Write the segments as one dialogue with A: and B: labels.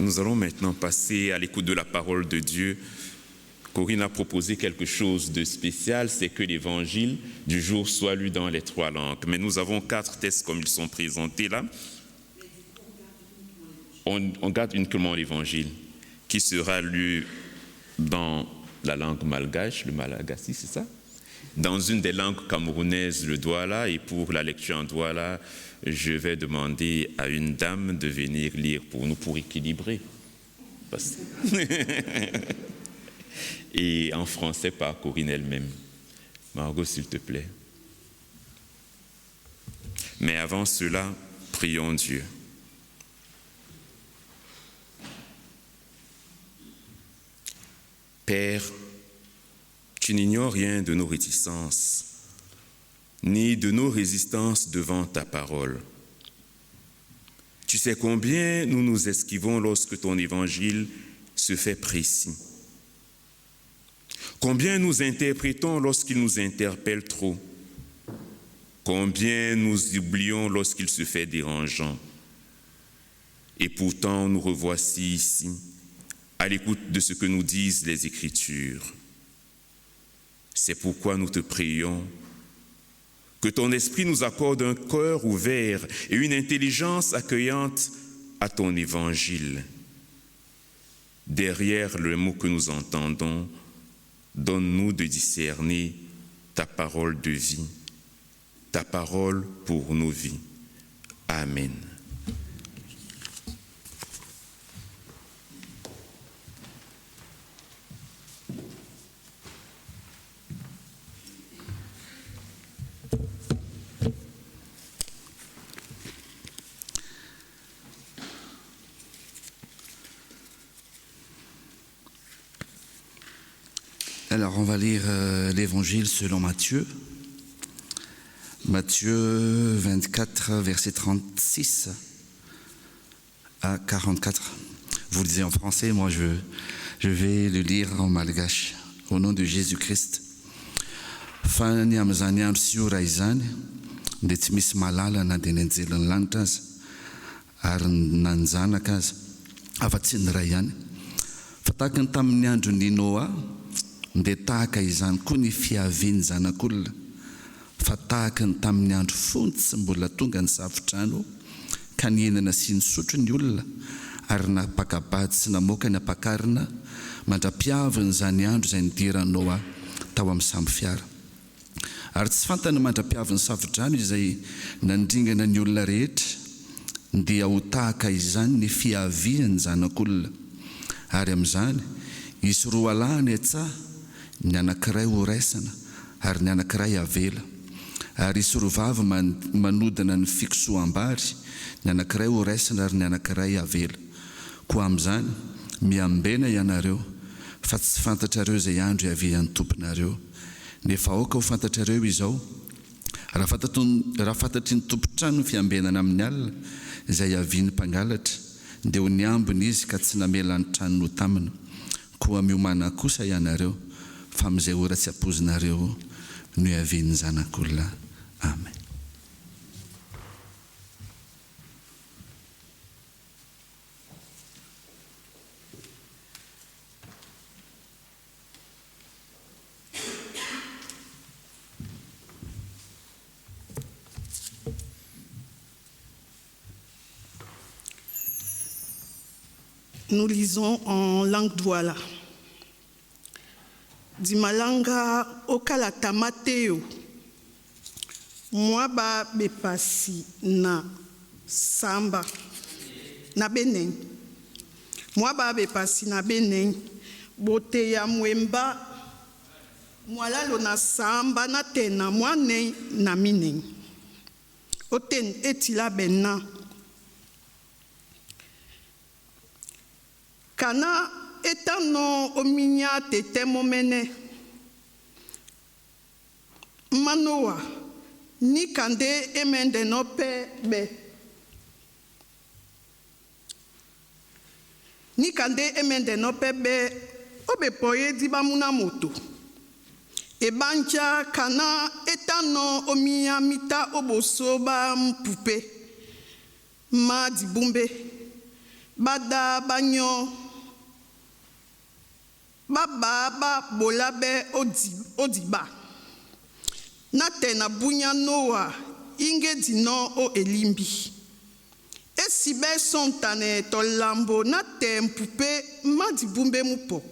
A: Nous allons maintenant passer à l'écoute de la parole de Dieu. Corinne a proposé quelque chose de spécial, c'est que l'évangile du jour soit lu dans les 3 langues. Mais nous avons 4 textes comme ils sont présentés là. On garde uniquement l'évangile qui sera lu dans la langue malgache, le malagasy, c'est ça? Dans une des langues camerounaises, le douala, et pour la lecture en douala, je vais demander à une dame de venir lire pour nous, pour équilibrer. Et en français par Corinne elle-même. Margot, s'il te plaît. Mais avant cela, prions Dieu. Père, tu n'ignores rien de nos réticences, ni de nos résistances devant ta parole. Tu sais combien nous nous esquivons lorsque ton évangile se fait précis. Combien nous interprétons lorsqu'il nous interpelle trop. Combien nous oublions lorsqu'il se fait dérangeant. Et pourtant, nous revoici ici, à l'écoute de ce que nous disent les Écritures. C'est pourquoi nous te prions que ton esprit nous accorde un cœur ouvert et une intelligence accueillante à ton évangile. Derrière le mot que nous entendons, donne-nous de discerner ta parole de vie, ta parole pour nos vies. Amen.
B: Alors, on va lire l'Évangile selon Matthieu. Matthieu 24, verset 36 à 44. Vous le lisez en français, moi je vais le lire en malgache. Au nom de Jésus-Christ. Fany amin'izany andro sy ora izany, dia tsy misy malalana dia ny anjelin'ny lanitra aza, ary nanjanaka aza, afa-tsy ny ray ihany. Fa tahaka ny tamin'ny andron'ny Noa, dia tahaka izany koa ny fiaviany zanak'olona, fa tahaka ny tamin'ny andro fony tsy mbola tonga ny savitrano, ka nienana sy nisotro ny olona, ary napakabady sy namoaka ny ampakarina, mandra-piaviny izany andro izay nidiran'i Noa tao amin'ny samby fiara. Ary tsy fantany mandra-piaviny savitrano izay nandringana ny olona rehetra, dia ho tahaka izany ny fiaviany zanak'olona. Ary amin'izany, isy 2 alahany etsa, ny anankiray ho raisana, ary ny anankiray avela. Ary isy 2 vavy manodina ny fiksoam-bary, ny anankiray ho raisana ary ny anankiray avela. Koa amin'izany, miambena ianareo, fa tsy fantatrareo izay andro iavian'ny tomponareo. Nefa aoka ho fantatrareo izao, raha fantatry ny tompontrano ny fiambenana amin'ny alina, izay avian'ny mpangalatra, dia ho niambiny izy ka tsy namela ny tranony ho tamina. Koa miomana kosa ianareo, fa amin'izay ora tsy ampozinareo no iavian'ny zanak'olona. Amen.
C: Nous lisons en langue douala. Dimalanga okalata Mateo. Mwaba bepasi na samba na beneng. Mwaba bepasi na beneng. Bote ya mwemba. Mwalalo na samba na tena mwane na mineng. Oten etila benna. Kana etano ominya tete momene. Manoa ni kande emende no pe be. Ni kande emende no pe be obe poye diba muna moto. Ebanja kana etano ominya mita obosoba mpupe. Ma dibumbe. bada banyo baba bolabe odiba na tena bunya Noa inge dino o elimbi esibe sontane to lambo na tempupe madibumbe mupo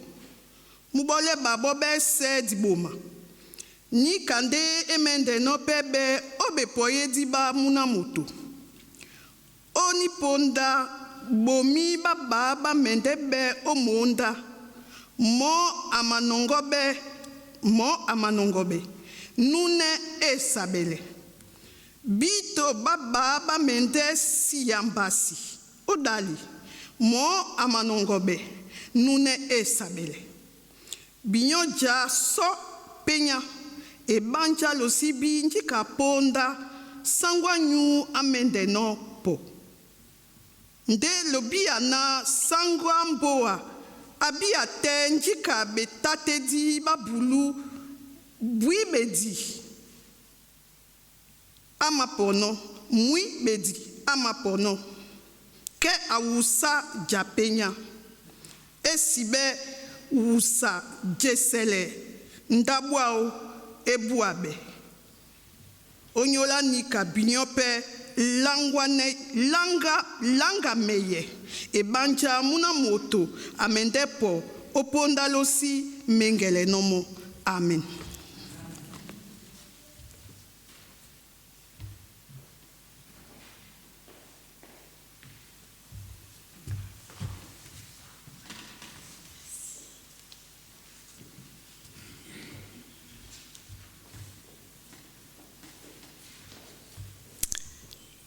C: mubole babo be se diboma ni kande emende no pebe obe poye diba muna moto oni ponda bomi baba mende be omonda mo amanongobe nune esabele bito baba mende siyambasi odali mo amanongobe nune esabele binyoja so penya e banja losibi njika ponda sangwa nyu amende no po nde lobia na sangwa mboa abia te njika betate di babulu bui bedi amapono mui bedi amapono ke awusa japenya esibe wusa jesele ndabwao ebuabe onyola nika binyope langa meye ebanja muna moto amendepo opondalosi mengele nomo amen.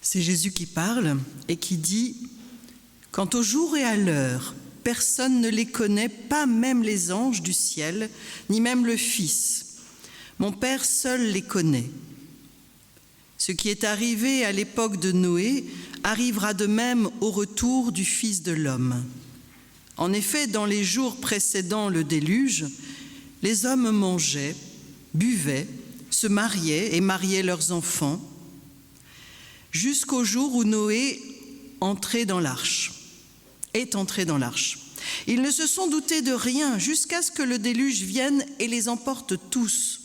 D: C'est Jésus qui parle et qui dit « Quant au jour et à l'heure, personne ne les connaît, pas même les anges du ciel, ni même le Fils. Mon Père seul les connaît. Ce qui est arrivé à l'époque de Noé arrivera de même au retour du Fils de l'homme. En effet, dans les jours précédant le déluge, les hommes mangeaient, buvaient, se mariaient et mariaient leurs enfants, jusqu'au jour où Noé est entré dans l'arche. Ils ne se sont doutés de rien jusqu'à ce que le déluge vienne et les emporte tous.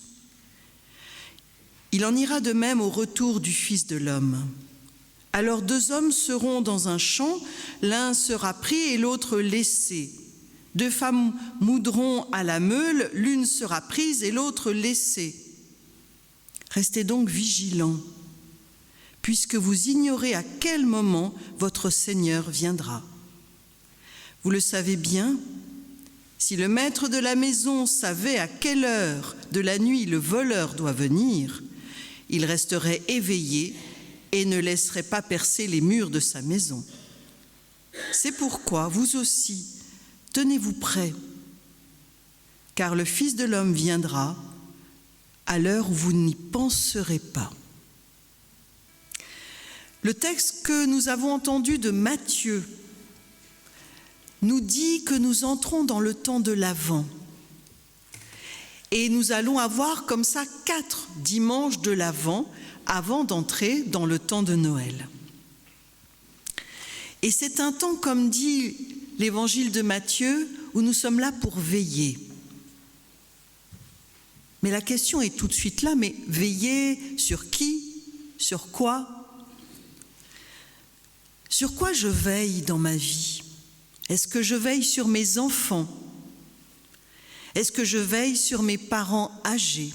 D: Il en ira de même au retour du Fils de l'homme. Alors 2 hommes seront dans un champ, l'un sera pris et l'autre laissé. 2 femmes moudront à la meule, l'une sera prise et l'autre laissée. Restez donc vigilants, puisque vous ignorez à quel moment votre Seigneur viendra. Vous le savez bien, si le maître de la maison savait à quelle heure de la nuit le voleur doit venir, il resterait éveillé et ne laisserait pas percer les murs de sa maison. C'est pourquoi vous aussi, tenez-vous prêts, car le Fils de l'homme viendra à l'heure où vous n'y penserez pas. Le texte que nous avons entendu de Matthieu nous dit que nous entrons dans le temps de l'Avent. Et nous allons avoir comme ça 4 dimanches de l'Avent avant d'entrer dans le temps de Noël. Et c'est un temps, comme dit l'évangile de Matthieu, où nous sommes là pour veiller. Mais la question est tout de suite là, mais veiller sur qui? Sur quoi? Sur quoi je veille dans ma vie? Est-ce que je veille sur mes enfants? Est-ce que je veille sur mes parents âgés?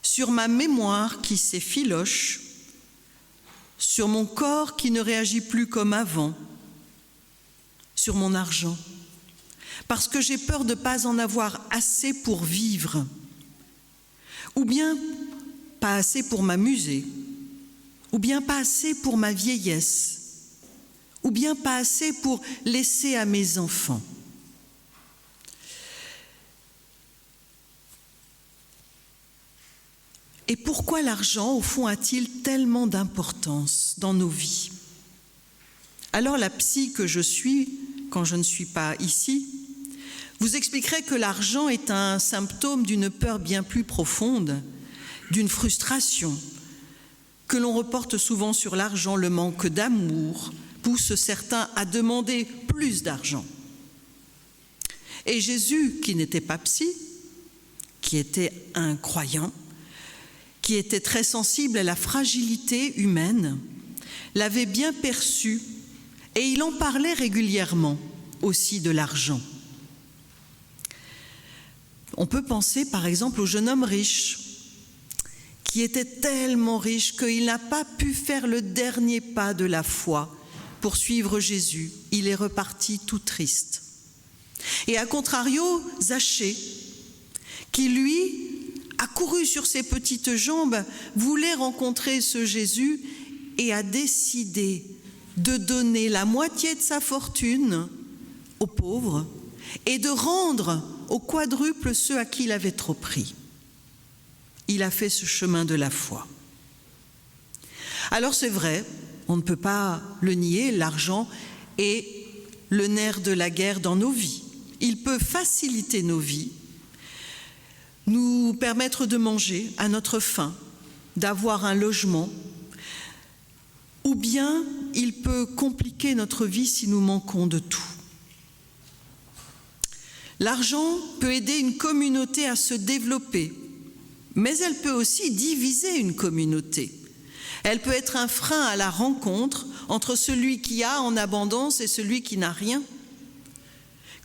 D: Sur ma mémoire qui s'effiloche? Sur mon corps qui ne réagit plus comme avant? Sur mon argent? Parce que j'ai peur de ne pas en avoir assez pour vivre, ou bien pas assez pour m'amuser, ou bien pas assez pour ma vieillesse, ou bien pas assez pour laisser à mes enfants. Et pourquoi l'argent, au fond, a-t-il tellement d'importance dans nos vies? Alors la psy que je suis, quand je ne suis pas ici, vous expliquerait que l'argent est un symptôme d'une peur bien plus profonde, d'une frustration, que l'on reporte souvent sur l'argent, le manque d'amour, pousse certains à demander plus d'argent. Et Jésus, qui n'était pas psy, qui était un croyant, qui était très sensible à la fragilité humaine, l'avait bien perçu et il en parlait régulièrement aussi de l'argent. On peut penser par exemple au jeune homme riche, qui était tellement riche qu'il n'a pas pu faire le dernier pas de la foi pour suivre Jésus. Il est reparti tout triste. Et à contrario, Zachée, qui lui a couru sur ses petites jambes, voulait rencontrer ce Jésus et a décidé de donner la moitié de sa fortune aux pauvres et de rendre au quadruple ceux à qui il avait trop pris. Il a fait ce chemin de la foi. Alors c'est vrai, on ne peut pas le nier, l'argent est le nerf de la guerre dans nos vies. Il peut faciliter nos vies, nous permettre de manger à notre faim, d'avoir un logement, ou bien il peut compliquer notre vie si nous manquons de tout. L'argent peut aider une communauté à se développer, mais elle peut aussi diviser une communauté. Elle peut être un frein à la rencontre entre celui qui a en abondance et celui qui n'a rien.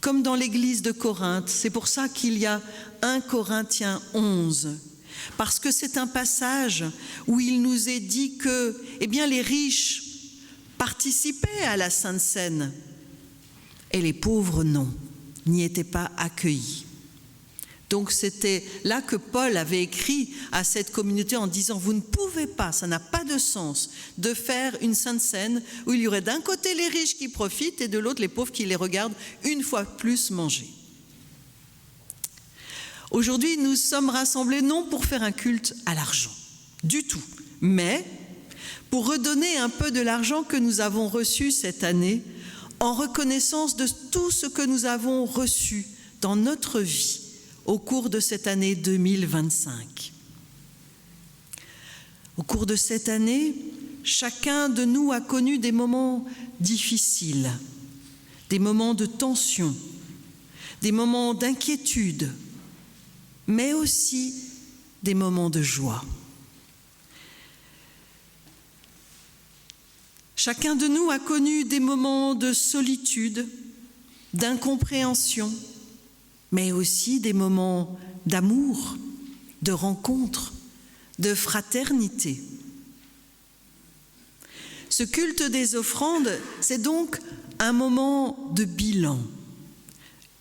D: Comme dans l'église de Corinthe, c'est pour ça qu'il y a 1 Corinthiens 11, parce que c'est un passage où il nous est dit que, les riches participaient à la Sainte Seine et les pauvres non, n'y étaient pas accueillis. Donc c'était là que Paul avait écrit à cette communauté en disant « Vous ne pouvez pas, ça n'a pas de sens de faire une Sainte Seine où il y aurait d'un côté les riches qui profitent et de l'autre les pauvres qui les regardent une fois plus manger. » Aujourd'hui, nous sommes rassemblés non pour faire un culte à l'argent, du tout, mais pour redonner un peu de l'argent que nous avons reçu cette année en reconnaissance de tout ce que nous avons reçu dans notre vie au cours de cette année 2025. Au cours de cette année, chacun de nous a connu des moments difficiles, des moments de tension, des moments d'inquiétude, mais aussi des moments de joie. Chacun de nous a connu des moments de solitude, d'incompréhension, mais aussi des moments d'amour, de rencontre, de fraternité. Ce culte des offrandes, c'est donc un moment de bilan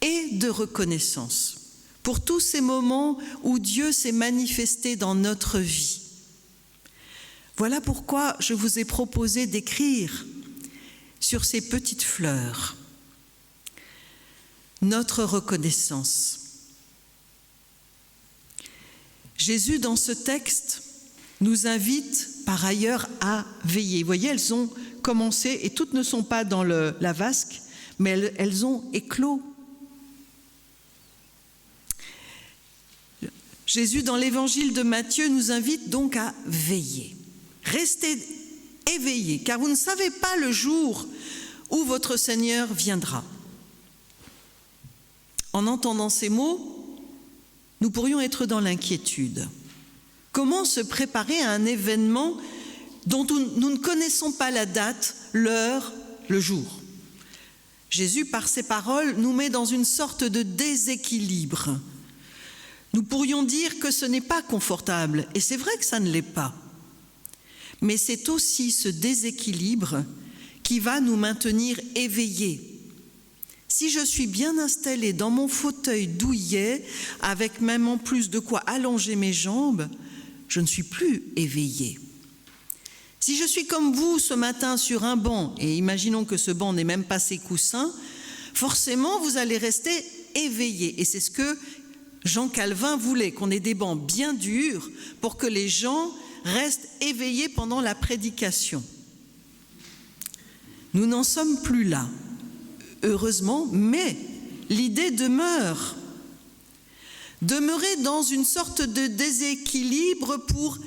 D: et de reconnaissance pour tous ces moments où Dieu s'est manifesté dans notre vie. Voilà pourquoi je vous ai proposé d'écrire sur ces petites fleurs notre reconnaissance. Jésus, dans ce texte, nous invite par ailleurs à veiller. Vous voyez, elles ont commencé, et toutes ne sont pas dans la vasque, mais elles ont éclos. Jésus, dans l'évangile de Matthieu, nous invite donc à veiller. Restez éveillés, car vous ne savez pas le jour où votre Seigneur viendra. En entendant ces mots, nous pourrions être dans l'inquiétude. Comment se préparer à un événement dont nous ne connaissons pas la date, l'heure, le jour? Jésus, par ses paroles, nous met dans une sorte de déséquilibre. Nous pourrions dire que ce n'est pas confortable, et c'est vrai que ça ne l'est pas. Mais c'est aussi ce déséquilibre qui va nous maintenir éveillés. Si je suis bien installée dans mon fauteuil douillet, avec même en plus de quoi allonger mes jambes, je ne suis plus éveillée. Si je suis comme vous ce matin sur un banc, et imaginons que ce banc n'est même pas ses coussins, forcément vous allez rester éveillé. Et c'est ce que Jean Calvin voulait, qu'on ait des bancs bien durs pour que les gens restent éveillés pendant la prédication. Nous n'en sommes plus là, heureusement, mais l'idée demeure. Demeurer dans une sorte de déséquilibre pour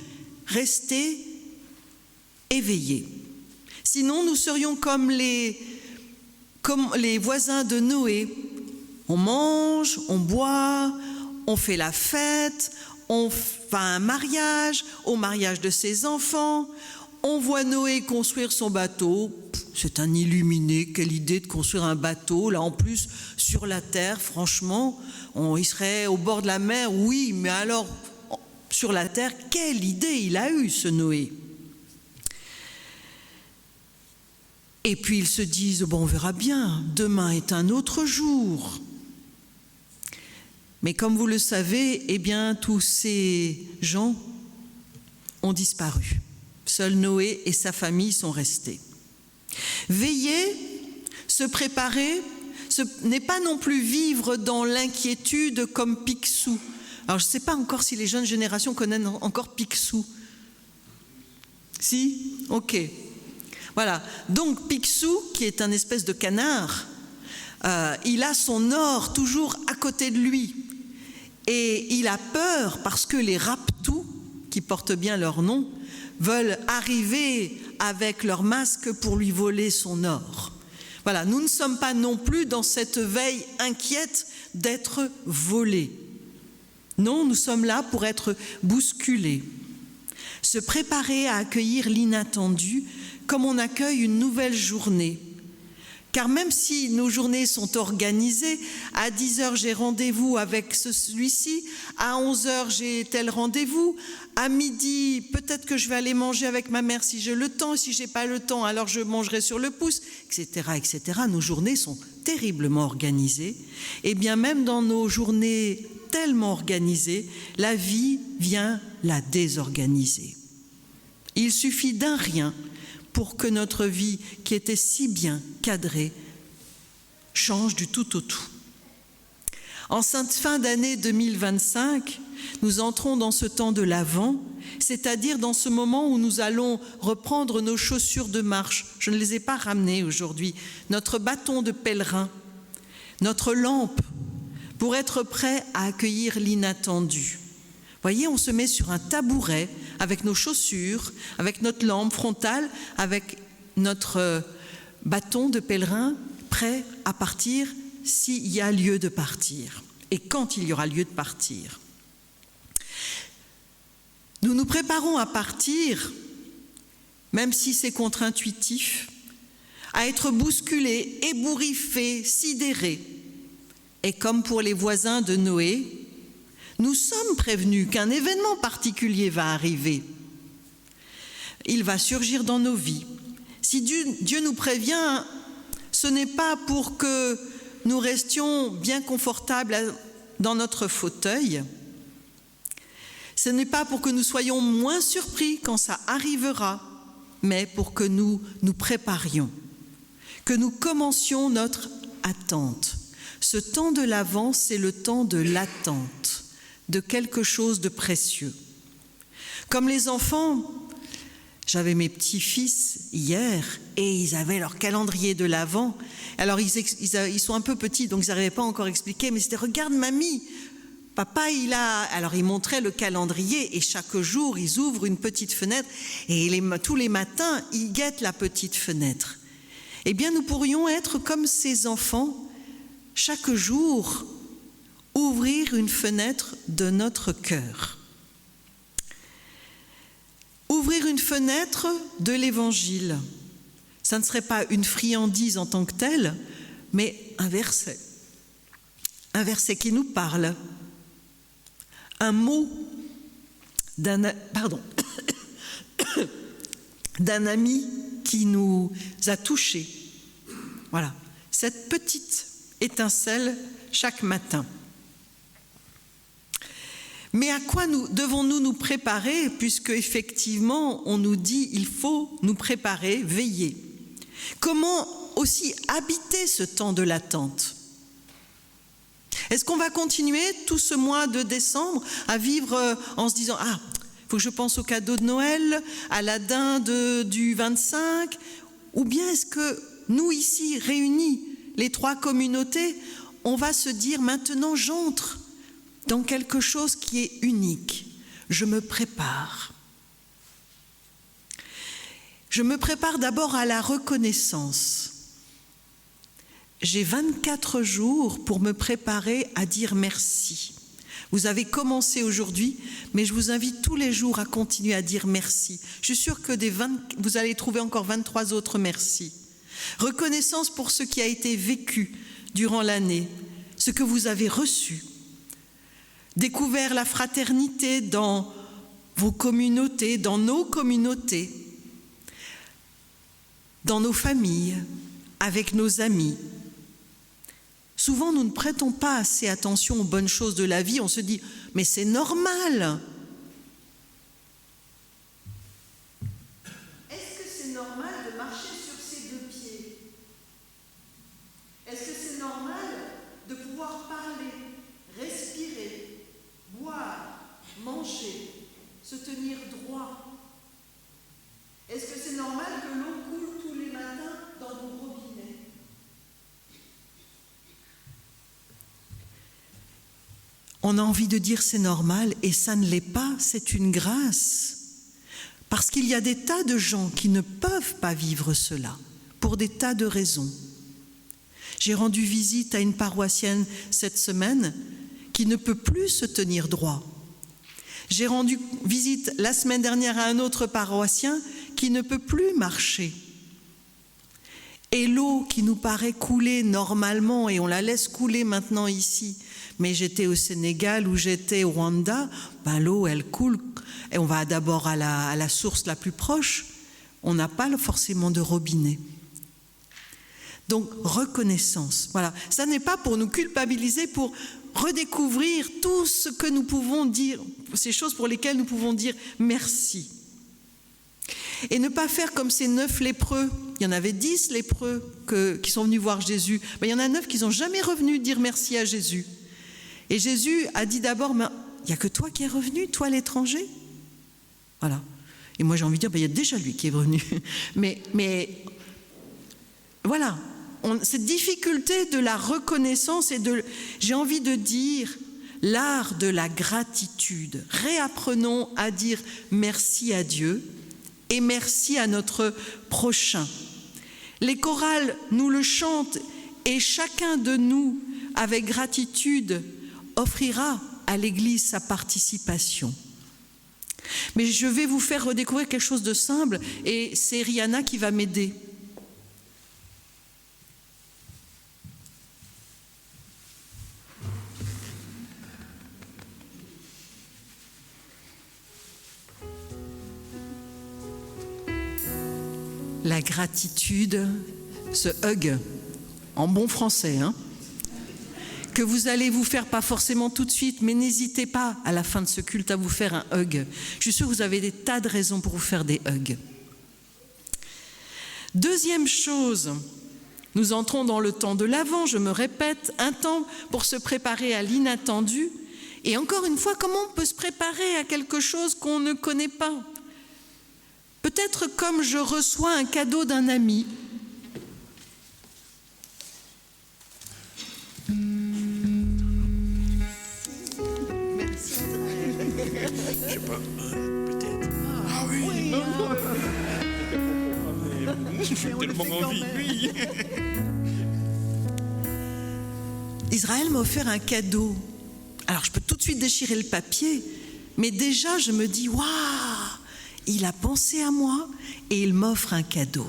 D: rester éveillé. Sinon, nous serions comme les voisins de Noé. On mange, on boit, on fait la fête, on va à un mariage, au mariage de ses enfants. On voit Noé construire son bateau. C'est un illuminé, quelle idée de construire un bateau, là en plus sur la terre, franchement. Il serait au bord de la mer, oui, mais alors sur la terre, quelle idée il a eue, ce Noé. Et puis ils se disent, bon, on verra bien, demain est un autre jour. Mais comme vous le savez, eh bien, tous ces gens ont disparu. Seul Noé et sa famille sont restés. Veiller, se préparer, ce n'est pas non plus vivre dans l'inquiétude comme Picsou. Alors je ne sais pas encore si les jeunes générations connaissent encore Picsou. Si ? Ok. Voilà. Donc Picsou, qui est un espèce de canard, il a son or toujours à côté de lui. Et il a peur parce que les rapetous, qui portent bien leur nom, veulent arriver avec leur masque pour lui voler son or. Voilà, nous ne sommes pas non plus dans cette veille inquiète d'être volés. Non, nous sommes là pour être bousculés. Se préparer à accueillir l'inattendu comme on accueille une nouvelle journée. Car même si nos journées sont organisées, à 10h j'ai rendez-vous avec celui-ci, à 11h j'ai tel rendez-vous, à midi peut-être que je vais aller manger avec ma mère si j'ai le temps, si j'ai pas le temps alors je mangerai sur le pouce, etc., etc. Nos journées sont terriblement organisées. Et bien même dans nos journées tellement organisées, la vie vient la désorganiser. Il suffit d'un rien pour que notre vie, qui était si bien cadrée, change du tout au tout. En cette fin d'année 2025, nous entrons dans ce temps de l'Avent, c'est-à-dire dans ce moment où nous allons reprendre nos chaussures de marche. Je ne les ai pas ramenées aujourd'hui. Notre bâton de pèlerin, notre lampe, pour être prêt à accueillir l'inattendu. Voyez, on se met sur un tabouret avec nos chaussures, avec notre lampe frontale, avec notre bâton de pèlerin, prêt à partir s'il y a lieu de partir et quand il y aura lieu de partir. Nous nous préparons à partir, même si c'est contre-intuitif, à être bousculés, ébouriffés, sidérés. Et comme pour les voisins de Noé, nous sommes prévenus qu'un événement particulier va arriver. Il va surgir dans nos vies. Si Dieu nous prévient, ce n'est pas pour que nous restions bien confortables dans notre fauteuil. Ce n'est pas pour que nous soyons moins surpris quand ça arrivera, mais pour que nous nous préparions, que nous commencions notre attente. Ce temps de l'Avent, c'est le temps de l'attente, de quelque chose de précieux. Comme les enfants, j'avais mes petits-fils hier et ils avaient leur calendrier de l'Avent. Alors ils sont un peu petits, donc ils n'arrivaient pas encore à expliquer, mais c'était « Regarde mamie, papa il a… » Alors ils montraient le calendrier et chaque jour ils ouvrent une petite fenêtre et tous les matins ils guettent la petite fenêtre. Eh bien nous pourrions être comme ces enfants, chaque jour ouvrir une fenêtre de notre cœur. Ouvrir une fenêtre de l'Évangile. Ça ne serait pas une friandise en tant que telle, mais un verset qui nous parle. Un mot d'un ami qui nous a touchés. Voilà, cette petite étincelle chaque matin. Mais à quoi devons-nous nous préparer, puisque effectivement on nous dit il faut nous préparer, veiller. Comment aussi habiter ce temps de l'attente? Est-ce qu'on va continuer tout ce mois de décembre à vivre en se disant « Ah, il faut que je pense au cadeau de Noël, à la dinde du 25 » ou bien est-ce que nous ici réunis, les trois communautés, on va se dire maintenant j'entre dans quelque chose qui est unique. Je me prépare. Je me prépare d'abord à la reconnaissance. J'ai 24 jours pour me préparer à dire merci. Vous avez commencé aujourd'hui, mais je vous invite tous les jours à continuer à dire merci. Je suis sûre que vous allez trouver encore 23 autres merci. Reconnaissance pour ce qui a été vécu durant l'année, ce que vous avez reçu. Découvert la fraternité dans vos communautés, dans nos communautés, dans nos familles, avec nos amis. Souvent, nous ne prêtons pas assez attention aux bonnes choses de la vie. On se dit, mais c'est normal. Est-ce que c'est normal de marcher sur ses deux pieds? Est-ce que c'est normal de pouvoir parler, respirer, boire, manger, se tenir droit? Est-ce que c'est normal que l'eau coule tous les matins dans vos robinets? On a envie de dire c'est normal et ça ne l'est pas, c'est une grâce. Parce qu'il y a des tas de gens qui ne peuvent pas vivre cela, pour des tas de raisons. J'ai rendu visite à une paroissienne cette semaine qui ne peut plus se tenir droit. J'ai rendu visite la semaine dernière à un autre paroissien qui ne peut plus marcher. Et l'eau qui nous paraît couler normalement, et on la laisse couler maintenant ici, mais j'étais au Sénégal ou j'étais au Rwanda, l'eau elle coule, et on va d'abord à la source la plus proche, on n'a pas forcément de robinet. Donc reconnaissance, voilà, ça n'est pas pour nous culpabiliser, pour redécouvrir tout ce que nous pouvons dire, ces choses pour lesquelles nous pouvons dire merci. Et ne pas faire comme ces 9 lépreux. Il y en avait 10 lépreux qui sont venus voir Jésus. Il y en a 9 qui n'ont jamais revenu dire merci à Jésus. Et Jésus a dit d'abord, il n'y a que toi qui es revenu, toi l'étranger. Voilà. Et moi j'ai envie de dire, il y a déjà lui qui est revenu. Mais voilà, cette difficulté de la reconnaissance et j'ai envie de dire, l'art de la gratitude. Réapprenons à dire merci à Dieu et merci à notre prochain. Les chorales nous le chantent et chacun de nous, avec gratitude, offrira à l'Église sa participation. Mais je vais vous faire redécouvrir quelque chose de simple et c'est Rihanna qui va m'aider. La gratitude, ce hug, en bon français, que vous allez vous faire, pas forcément tout de suite, mais n'hésitez pas à la fin de ce culte à vous faire un hug. Je suis sûre que vous avez des tas de raisons pour vous faire des hugs. Deuxième chose, nous entrons dans le temps de l'Avent, je me répète, un temps pour se préparer à l'inattendu. Et encore une fois, comment on peut se préparer à quelque chose qu'on ne connaît pas ? Peut-être comme je reçois un cadeau d'un ami. Merci.
A: Je sais pas, peut-être. Ah oui. J'ai tellement envie. Oui.
D: Israël m'a offert un cadeau. Alors je peux tout de suite déchirer le papier, mais déjà je me dis waouh, il a pensé à moi et il m'offre un cadeau.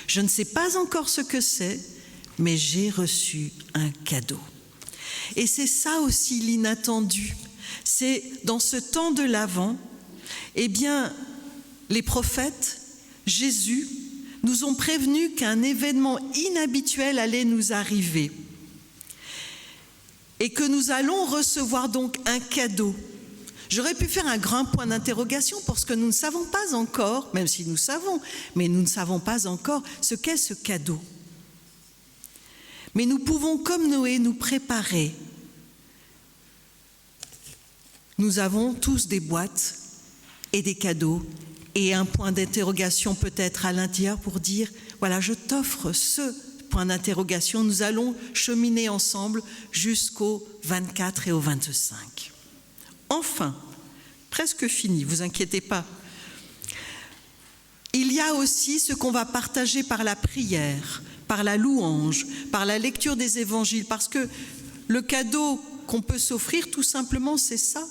D: Je ne sais pas encore ce que c'est, mais j'ai reçu un cadeau. Et c'est ça aussi l'inattendu. C'est dans ce temps de l'Avent, eh bien, les prophètes, Jésus, nous ont prévenus qu'un événement inhabituel allait nous arriver et que nous allons recevoir donc un cadeau. J'aurais pu faire un grand point d'interrogation parce que nous ne savons pas encore, même si nous savons, mais nous ne savons pas encore ce qu'est ce cadeau. Mais nous pouvons, comme Noé, nous préparer. Nous avons tous des boîtes et des cadeaux et un point d'interrogation peut-être à l'intérieur pour dire, voilà, je t'offre ce point d'interrogation. Nous allons cheminer ensemble jusqu'au 24 et au 25. Enfin, presque fini, vous inquiétez pas. il y a aussi ce qu'on va partager par la prière, par la louange, par la lecture des évangiles, parce que le cadeau qu'on peut s'offrir, tout simplement, c'est ça.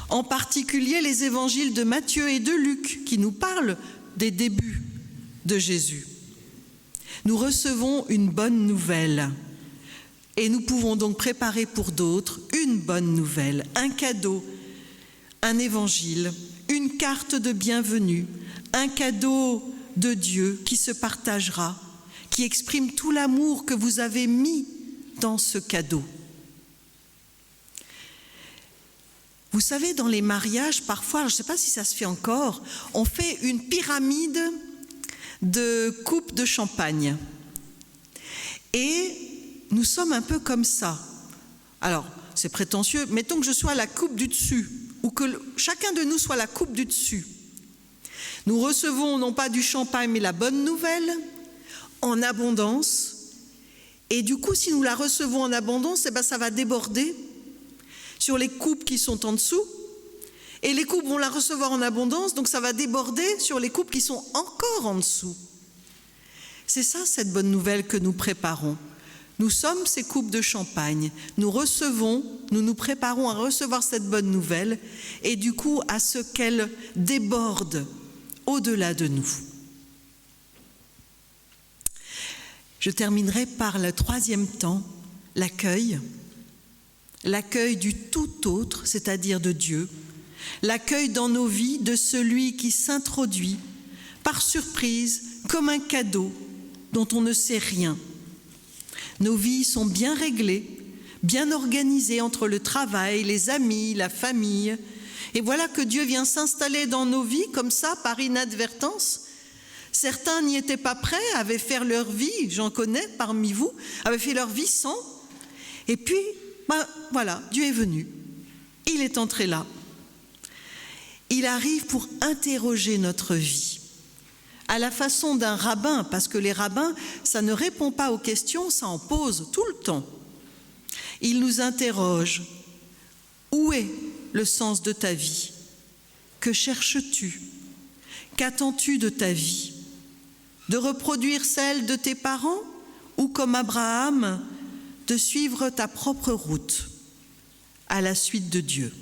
D: En particulier les évangiles de Matthieu et de Luc, qui nous parlent des débuts de Jésus. Nous recevons une bonne nouvelle et nous pouvons donc préparer pour d'autres une bonne nouvelle, un cadeau, un évangile, une carte de bienvenue, un cadeau de Dieu qui se partagera, qui exprime tout l'amour que vous avez mis dans ce cadeau. Vous savez, dans les mariages, parfois, je ne sais pas si ça se fait encore, on fait une pyramide de coupes de champagne. Et nous sommes un peu comme ça. Alors, c'est prétentieux, mettons que je sois la coupe du dessus, ou que chacun de nous soit la coupe du dessus. Nous recevons non pas du champagne, mais la bonne nouvelle, en abondance. Et du coup, si nous la recevons en abondance, ça va déborder sur les coupes qui sont en dessous. Et les coupes vont la recevoir en abondance, donc ça va déborder sur les coupes qui sont encore en dessous. C'est ça, cette bonne nouvelle que nous préparons. Nous sommes ces coupes de champagne. Nous nous préparons à recevoir cette bonne nouvelle et du coup à ce qu'elle déborde au-delà de nous. Je terminerai par le troisième temps, l'accueil. L'accueil du tout autre, c'est-à-dire de Dieu. L'accueil dans nos vies de celui qui s'introduit par surprise comme un cadeau dont on ne sait rien. Nos vies sont bien réglées, bien organisées entre le travail, les amis, la famille. Et voilà que Dieu vient s'installer dans nos vies comme ça, par inadvertance. Certains n'y étaient pas prêts, avaient fait leur vie, j'en connais parmi vous, avaient fait leur vie sans. Et puis, voilà, Dieu est venu. Il est entré là. Il arrive pour interroger notre vie. À la façon d'un rabbin, parce que les rabbins, ça ne répond pas aux questions, ça en pose tout le temps. Il nous interroge. Où est le sens de ta vie? Que cherches-tu? Qu'attends-tu de ta vie? De reproduire celle de tes parents ou comme Abraham, de suivre ta propre route à la suite de Dieu?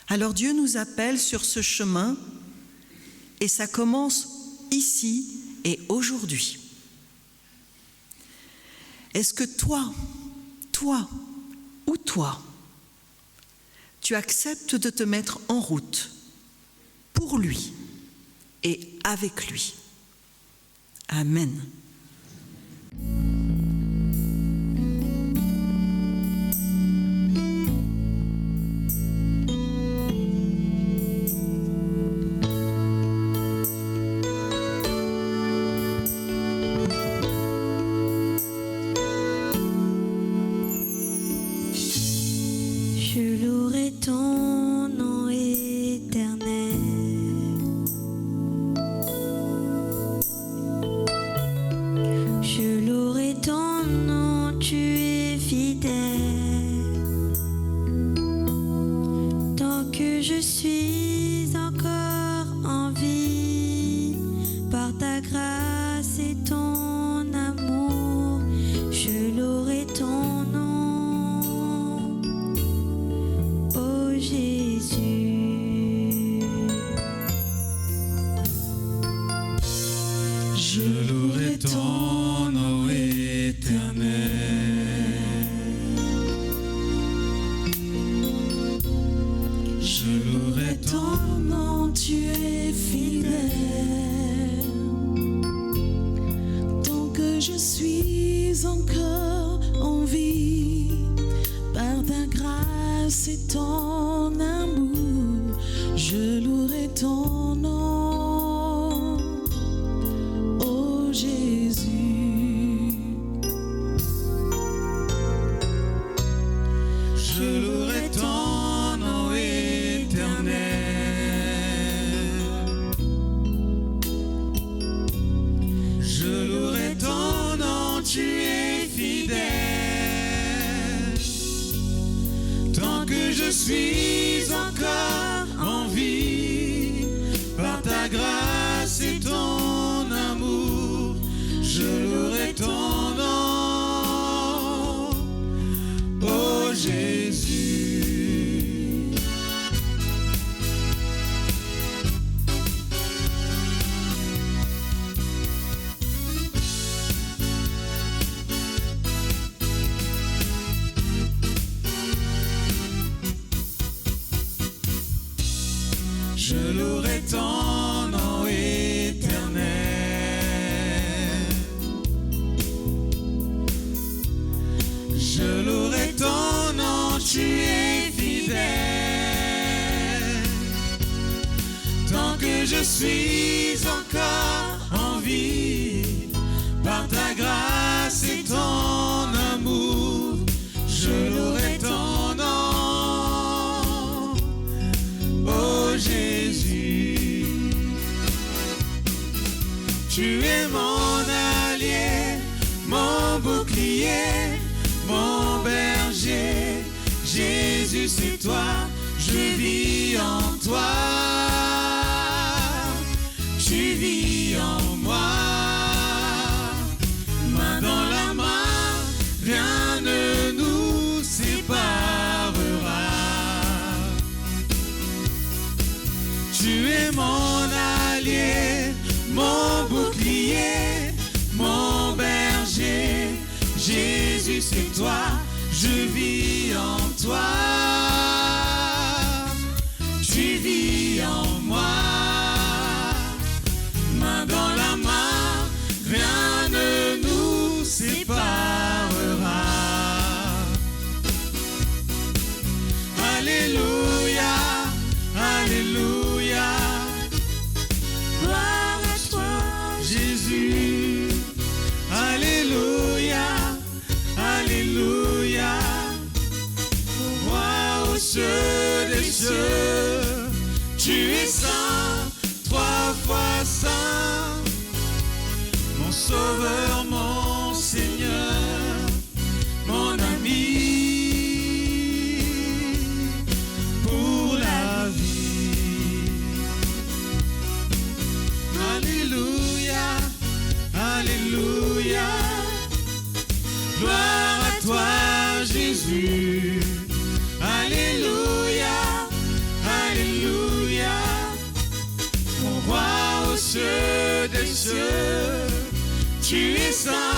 D: Alors Dieu nous appelle sur ce chemin et ça commence ici et aujourd'hui. Est-ce que toi, tu acceptes de te mettre en route pour lui et avec lui? Amen.
E: Je louerai ton nom éternel. Je louerai ton nom, tu es fidèle. Tant que je suis encore en vie, par ta grâce et ton amour, je louerai ton nom.
F: Je louerai ton nom éternel. Je louerai ton nom, tu es fidèle. Tant que je suis encore en vie, par ta grâce et ton amour, je louerai ton nom. Je suis encore en vie, je louerai ton nom éternel. Je louerai ton nom, tu es fidèle. Tant que je suis encore en vie, par ta grâce et ton amour, je louerai ton nom, oh Jésus. Tu es mon allié, mon bouclier, mon berger. Jésus, c'est toi, je vis en toi. Tu vis en moi. Main dans la main, rien ne nous séparera. Tu es mon allié, mon bouclier, mon berger. Jésus, c'est toi, je vis en toi. Tu vis en moi. Main dans la main, rien ne nous séparera. Alléluia, alléluia. Gloire à toi, Jésus. Alléluia, alléluia. Roi aux cieux des cieux, tu es saint, 3 fois saint. Mon sauveur, mon Seigneur, mon ami pour la vie. Alléluia, alléluia. Gloire à toi, Jésus. Alléluia, alléluia. Mon roi aux cieux des cieux, tu es saint.